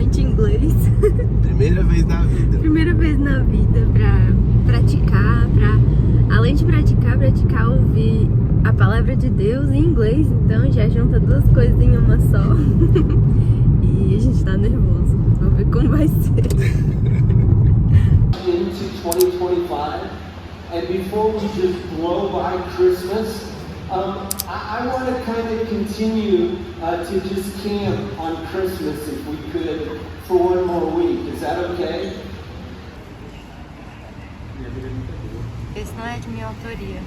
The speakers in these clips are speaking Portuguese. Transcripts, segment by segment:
fluente em inglês. Primeira vez na vida. Primeira vez na vida pra praticar, além de praticar, ouvir a palavra de Deus em inglês. Então já junta duas coisas em uma só. E a gente tá nervoso. Vamos ver como vai ser. Into 2025, and before we just blow by Christmas, I want to kind of continue to just camp on Christmas if we could for one more week. Is that okay? Esse não é de minha autoria.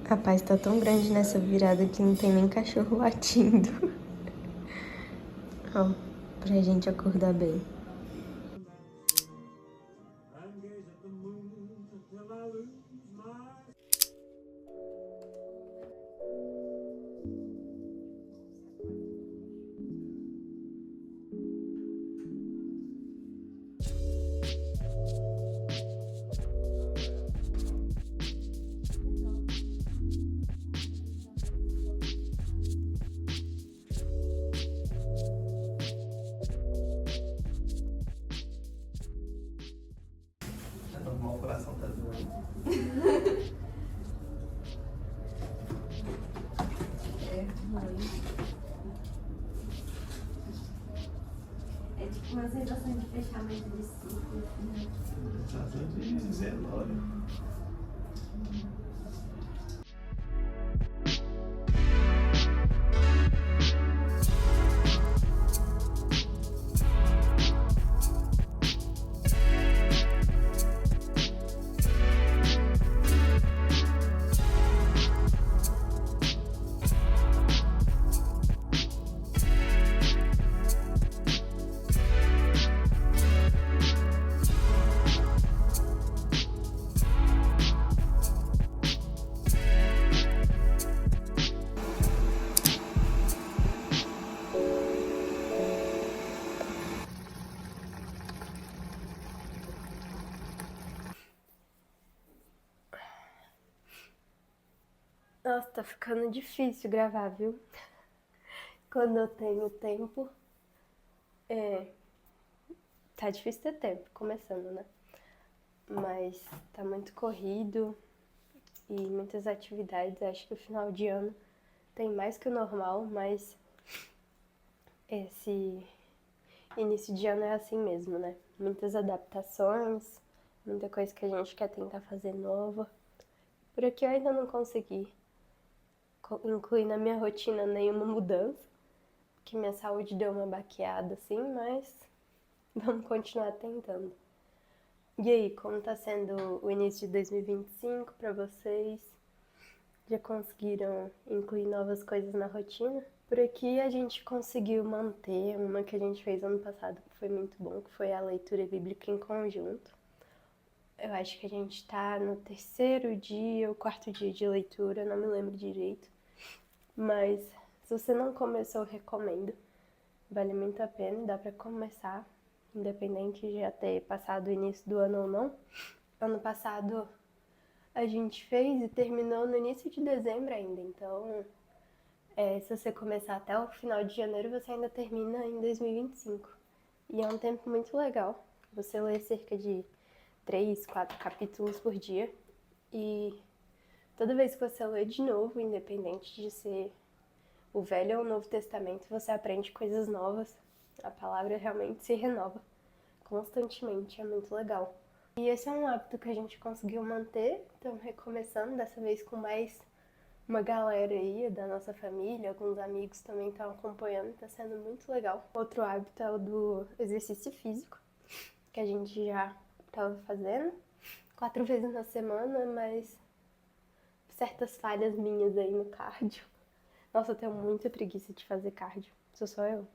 A paz tá tão grande nessa virada que não tem nem cachorro latindo. Ó, pra gente acordar bem. O coração tá doendo. É tipo uma sensação de fechamento de ciclo. Sensação de velório. Nossa, tá ficando difícil gravar, viu? Quando eu tenho tempo. Tá difícil ter tempo, começando, né? Mas tá muito corrido e muitas atividades. Acho que o final de ano tem mais que o normal, mas esse início de ano é assim mesmo, né? Muitas adaptações, muita coisa que a gente quer tentar fazer nova. Por aqui eu ainda não consegui incluir na minha rotina nenhuma mudança, porque minha saúde deu uma baqueada assim, mas vamos continuar tentando. E aí, como tá sendo o início de 2025 para vocês? Já conseguiram incluir novas coisas na rotina? Por aqui a gente conseguiu manter uma que a gente fez ano passado, que foi muito bom, que foi a leitura bíblica em conjunto. Eu acho que a gente tá no terceiro dia ou quarto dia de leitura, não me lembro direito. Mas se você não começou, eu recomendo. Vale muito a pena, dá pra começar, independente de já ter passado o início do ano ou não. Ano passado a gente fez e terminou no início de dezembro ainda, então se você começar até o final de janeiro, você ainda termina em 2025. E é um tempo muito legal. Você lê cerca de 3, 4 capítulos por dia. E toda vez que você lê de novo, independente de ser o Velho ou o Novo Testamento, você aprende coisas novas. A palavra realmente se renova constantemente, é muito legal. E esse é um hábito que a gente conseguiu manter, então recomeçando, dessa vez com mais uma galera aí da nossa família, alguns amigos também estão acompanhando, tá sendo muito legal. Outro hábito é o do exercício físico, que a gente já estava fazendo 4 vezes na semana, mas certas falhas minhas aí no cardio. Nossa, eu tenho muita preguiça de fazer cardio, sou só eu.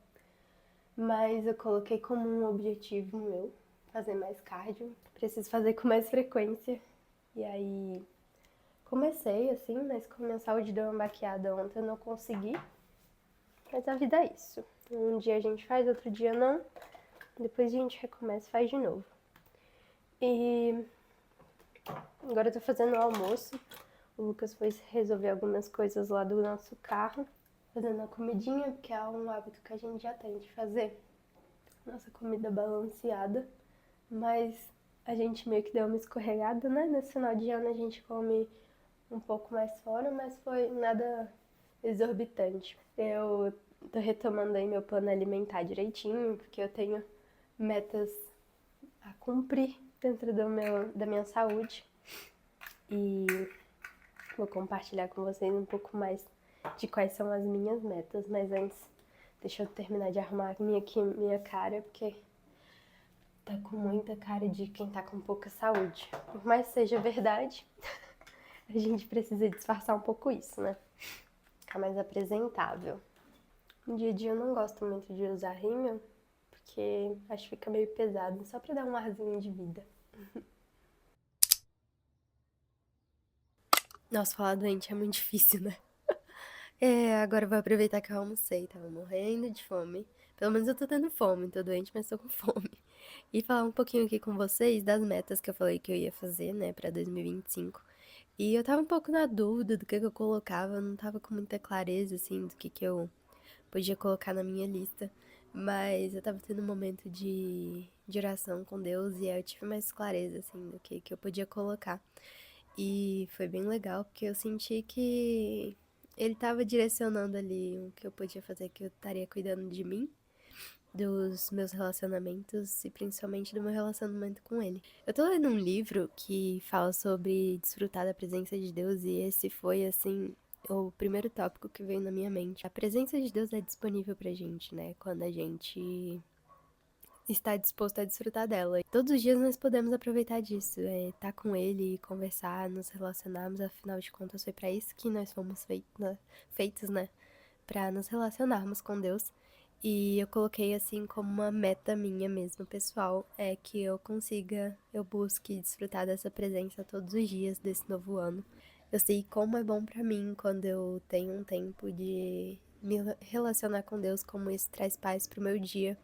Mas eu coloquei como um objetivo meu fazer mais cardio. Preciso fazer com mais frequência. E aí comecei assim, mas com a minha saúde deu uma baqueada ontem, eu não consegui. Mas a vida é isso. Um dia a gente faz, outro dia não. Depois a gente recomeça e faz de novo. E agora eu tô fazendo o almoço. O Lucas foi resolver algumas coisas lá do nosso carro, fazendo a comidinha, porque é um hábito que a gente já tem de fazer. Nossa comida balanceada, mas a gente meio que deu uma escorregada, né? Nesse final de ano a gente come um pouco mais fora, mas foi nada exorbitante. Eu tô retomando aí meu plano alimentar direitinho, porque eu tenho metas a cumprir dentro da minha saúde. E vou compartilhar com vocês um pouco mais de quais são as minhas metas, mas antes, deixa eu terminar de arrumar minha cara, porque tá com muita cara de quem tá com pouca saúde. Por mais que seja verdade, a gente precisa disfarçar um pouco isso, né? Ficar mais apresentável. No dia a dia eu não gosto muito de usar rímel, porque acho que fica meio pesado, só pra dar um arzinho de vida. Nossa, falar doente é muito difícil, né? Agora eu vou aproveitar que eu almocei, tava morrendo de fome. Pelo menos eu tô tendo fome, tô doente, mas tô com fome. E falar um pouquinho aqui com vocês das metas que eu falei que eu ia fazer, né, pra 2025. E eu tava um pouco na dúvida do que eu colocava, eu não tava com muita clareza, assim, do que eu podia colocar na minha lista. Mas eu tava tendo um momento de oração com Deus e aí eu tive mais clareza, assim, do que eu podia colocar. E foi bem legal, porque eu senti que ele tava direcionando ali o que eu podia fazer, que eu estaria cuidando de mim, dos meus relacionamentos e principalmente do meu relacionamento com ele. Eu tô lendo um livro que fala sobre desfrutar da presença de Deus e esse foi, assim, o primeiro tópico que veio na minha mente. A presença de Deus é disponível pra gente, né? Quando a gente está disposto a desfrutar dela. Todos os dias nós podemos aproveitar disso, estar com ele, conversar, nos relacionarmos, afinal de contas foi para isso que nós fomos feitos, né? Para nos relacionarmos com Deus. E eu coloquei assim como uma meta minha mesmo, pessoal, é que eu busque desfrutar dessa presença todos os dias desse novo ano. Eu sei como é bom pra mim quando eu tenho um tempo de me relacionar com Deus, como isso traz paz pro meu dia.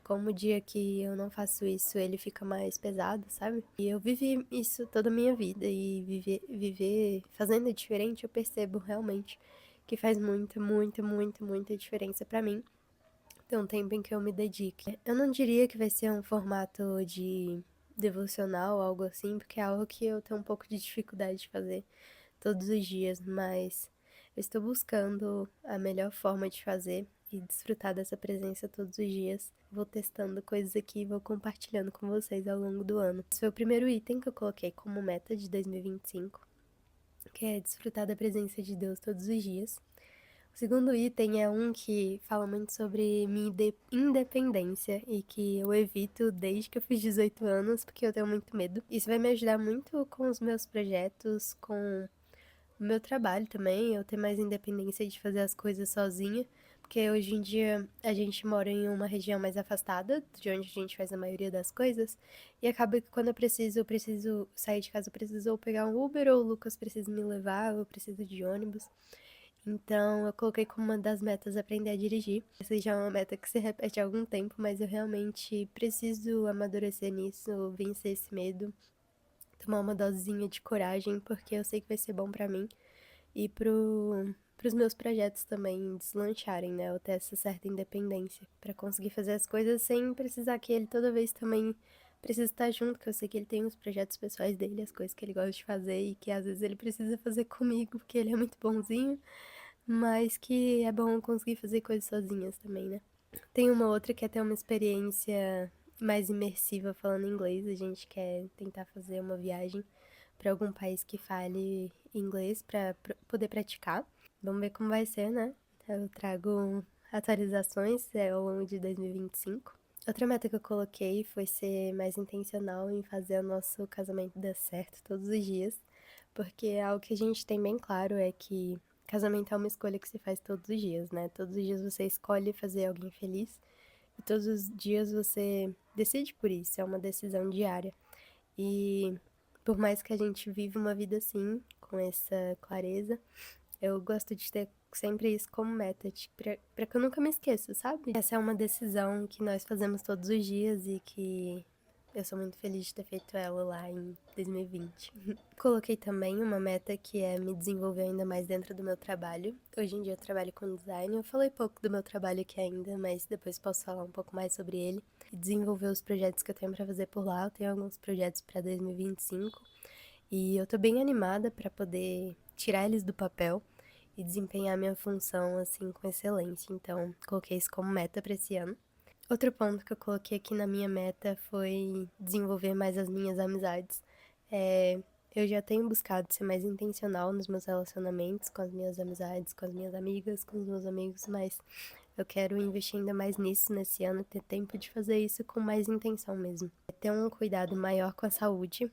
Como o dia que eu não faço isso, ele fica mais pesado, sabe? E eu vivi isso toda a minha vida e viver fazendo diferente, eu percebo realmente que faz muita, muita, muita, muita diferença pra mim. Tem um tempo em que eu me dedique. Eu não diria que vai ser um formato de devocional, algo assim, porque é algo que eu tenho um pouco de dificuldade de fazer todos os dias, mas eu estou buscando a melhor forma de fazer e desfrutar dessa presença todos os dias. Vou testando coisas aqui e vou compartilhando com vocês ao longo do ano. Esse foi o primeiro item que eu coloquei como meta de 2025, que é desfrutar da presença de Deus todos os dias. O segundo item é um que fala muito sobre minha independência e que eu evito desde que eu fiz 18 anos, porque eu tenho muito medo. Isso vai me ajudar muito com os meus projetos, com o meu trabalho também, eu ter mais independência de fazer as coisas sozinha, porque hoje em dia a gente mora em uma região mais afastada de onde a gente faz a maioria das coisas, e acaba que quando eu preciso sair de casa, eu preciso ou pegar um Uber, ou o Lucas precisa me levar, ou eu preciso de ônibus. Então, eu coloquei como uma das metas aprender a dirigir. Essa já é uma meta que se repete há algum tempo, mas eu realmente preciso amadurecer nisso, vencer esse medo, tomar uma dosezinha de coragem, porque eu sei que vai ser bom pra mim e pros meus projetos também deslancharem, né? Eu ter essa certa independência pra conseguir fazer as coisas sem precisar que ele toda vez também preciso estar junto, que eu sei que ele tem os projetos pessoais dele, as coisas que ele gosta de fazer e que às vezes ele precisa fazer comigo, porque ele é muito bonzinho, mas que é bom conseguir fazer coisas sozinhas também, né? Tem uma outra que é ter uma experiência mais imersiva falando inglês. A gente quer tentar fazer uma viagem para algum país que fale inglês para poder praticar. Vamos ver como vai ser, né? Eu trago atualizações ao longo de 2025. Outra meta que eu coloquei foi ser mais intencional em fazer o nosso casamento dar certo todos os dias, porque algo que a gente tem bem claro é que casamento é uma escolha que se faz todos os dias, né? Todos os dias você escolhe fazer alguém feliz e todos os dias você decide por isso, é uma decisão diária. E por mais que a gente vive uma vida assim, com essa clareza, eu gosto de ter sempre isso como meta, pra que eu nunca me esqueça, sabe? Essa é uma decisão que nós fazemos todos os dias e que eu sou muito feliz de ter feito ela lá em 2020. Coloquei também uma meta que é me desenvolver ainda mais dentro do meu trabalho. Hoje em dia eu trabalho com design. Eu falei pouco do meu trabalho aqui ainda, mas depois posso falar um pouco mais sobre ele. E desenvolver os projetos que eu tenho pra fazer por lá. Eu tenho alguns projetos pra 2025 e eu tô bem animada pra poder tirar eles do papel e desempenhar minha função assim com excelência. Então, coloquei isso como meta pra esse ano. Outro ponto que eu coloquei aqui na minha meta foi desenvolver mais as minhas amizades. Eu já tenho buscado ser mais intencional nos meus relacionamentos, com as minhas amizades, com as minhas amigas, com os meus amigos, mas eu quero investir ainda mais nisso nesse ano, ter tempo de fazer isso com mais intenção mesmo. Ter um cuidado maior com a saúde.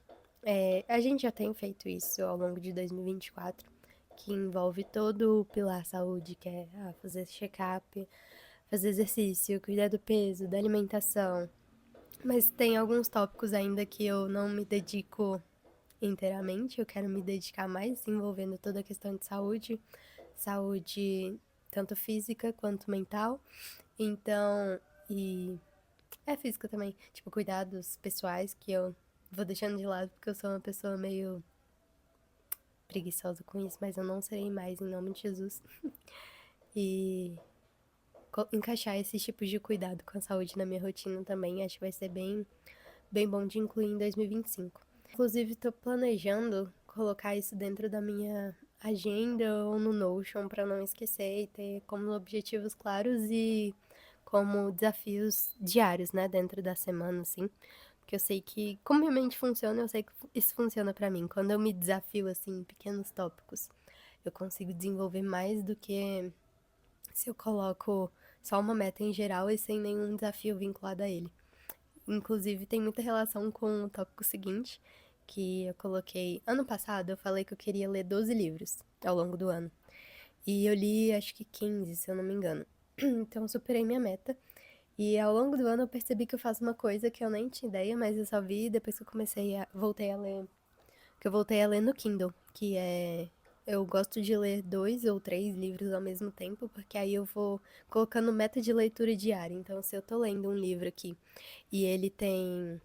A gente já tem feito isso ao longo de 2024, que envolve todo o pilar saúde, que é fazer check-up, fazer exercício, cuidar do peso, da alimentação. Mas tem alguns tópicos ainda que eu não me dedico inteiramente, eu quero me dedicar mais, envolvendo toda a questão de saúde, saúde tanto física quanto mental. Então, e física também, tipo, cuidados pessoais que eu vou deixando de lado porque eu sou uma pessoa meio preguiçosa com isso, mas eu não serei mais, em nome de Jesus. E encaixar esses tipos de cuidado com a saúde na minha rotina também, acho que vai ser bem bom de incluir em 2025. Inclusive, tô planejando colocar isso dentro da minha agenda ou no Notion para não esquecer e ter como objetivos claros e como desafios diários, né, dentro da semana, assim. Porque eu sei que, como minha mente funciona, eu sei que isso funciona pra mim. Quando eu me desafio, assim, em pequenos tópicos, eu consigo desenvolver mais do que se eu coloco só uma meta em geral e sem nenhum desafio vinculado a ele. Inclusive, tem muita relação com o tópico seguinte, que eu coloquei. Ano passado, eu falei que eu queria ler 12 livros ao longo do ano. E eu li, acho que 15, se eu não me engano. Então, eu superei minha meta. E ao longo do ano, eu percebi que eu faço uma coisa que eu nem tinha ideia, mas eu só vi depois que eu voltei a ler. Que eu voltei a ler no Kindle, que é. Eu gosto de ler 2 ou 3 livros ao mesmo tempo, porque aí eu vou colocando meta de leitura diária. Então, se eu tô lendo um livro aqui e ele tem,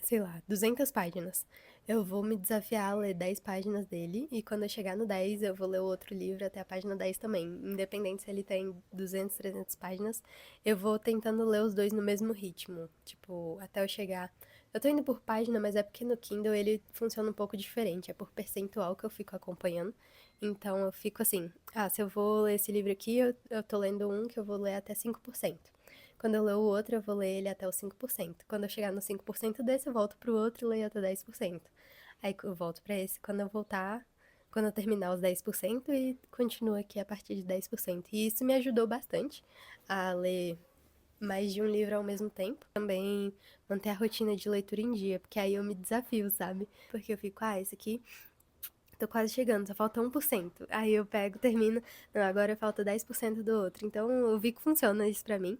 sei lá, 200 páginas, eu vou me desafiar a ler 10 páginas dele, e quando eu chegar no 10, eu vou ler o outro livro até a página 10 também. Independente se ele tem 200, 300 páginas, eu vou tentando ler os dois no mesmo ritmo, tipo, até eu chegar. Eu tô indo por página, mas é porque no Kindle ele funciona um pouco diferente, é por percentual que eu fico acompanhando. Então eu fico assim, se eu vou ler esse livro aqui, eu tô lendo um que eu vou ler até 5%. Quando eu ler o outro, eu vou ler ele até os 5%. Quando eu chegar no 5% desse, eu volto pro outro e leio até 10%. Aí eu volto pra esse quando eu voltar, quando eu terminar os 10% e continuo aqui a partir de 10%. E isso me ajudou bastante a ler mais de um livro ao mesmo tempo. Também manter a rotina de leitura em dia, porque aí eu me desafio, sabe? Porque eu fico, esse aqui tô quase chegando, só falta 1%. Aí eu pego, termino, não, agora falta 10% do outro. Então eu vi que funciona isso pra mim.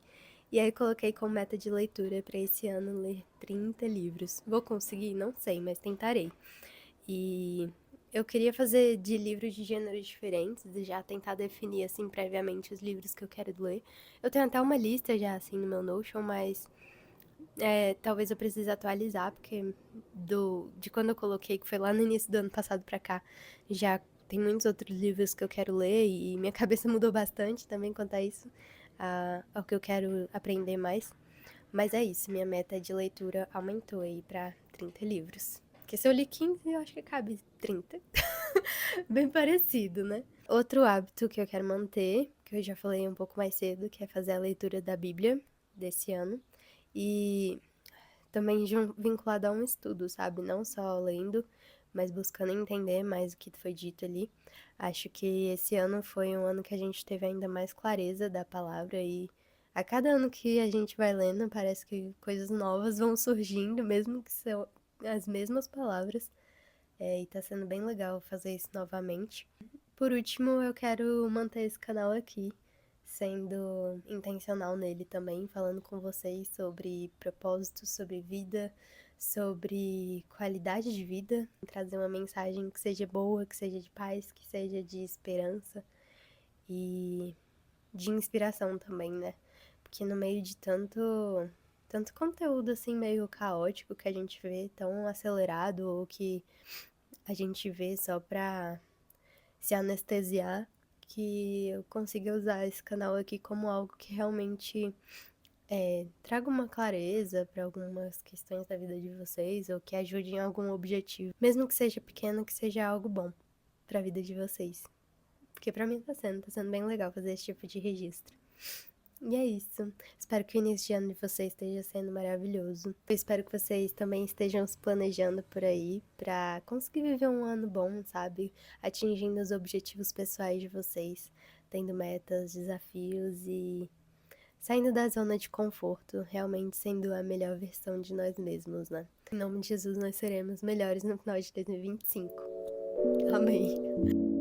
E aí coloquei como meta de leitura pra esse ano ler 30 livros. Vou conseguir? Não sei, mas tentarei. E eu queria fazer de livros de gêneros diferentes e já tentar definir, assim, previamente os livros que eu quero ler. Eu tenho até uma lista já, assim, no meu Notion, mas talvez eu precise atualizar, porque de quando eu coloquei, que foi lá no início do ano passado pra cá, já tem muitos outros livros que eu quero ler e minha cabeça mudou bastante também quanto a isso, ao que eu quero aprender mais. Mas é isso, minha meta de leitura aumentou aí pra 30 livros. Porque se eu li 15, eu acho que cabe 30. Bem parecido, né? Outro hábito que eu quero manter, que eu já falei um pouco mais cedo, que é fazer a leitura da Bíblia desse ano. E também vinculado a um estudo, sabe? Não só lendo, mas buscando entender mais o que foi dito ali. Acho que esse ano foi um ano que a gente teve ainda mais clareza da palavra e a cada ano que a gente vai lendo, parece que coisas novas vão surgindo, mesmo que são as mesmas palavras. E tá sendo bem legal fazer isso novamente. Por último, eu quero manter esse canal aqui, sendo intencional nele também, falando com vocês sobre propósitos, sobre vida, sobre qualidade de vida, trazer uma mensagem que seja boa, que seja de paz, que seja de esperança e de inspiração também, né? Porque no meio de tanto conteúdo assim meio caótico que a gente vê, tão acelerado, ou que a gente vê só pra se anestesiar, que eu consiga usar esse canal aqui como algo que realmente traga uma clareza para algumas questões da vida de vocês, ou que ajude em algum objetivo, mesmo que seja pequeno, que seja algo bom para a vida de vocês. Porque pra mim tá sendo bem legal fazer esse tipo de registro. E é isso. Espero que o início de ano de vocês esteja sendo maravilhoso. Eu espero que vocês também estejam se planejando por aí pra conseguir viver um ano bom, sabe? Atingindo os objetivos pessoais de vocês, tendo metas, desafios e saindo da zona de conforto, realmente sendo a melhor versão de nós mesmos, né? Em nome de Jesus, nós seremos melhores no final de 2025. Amém.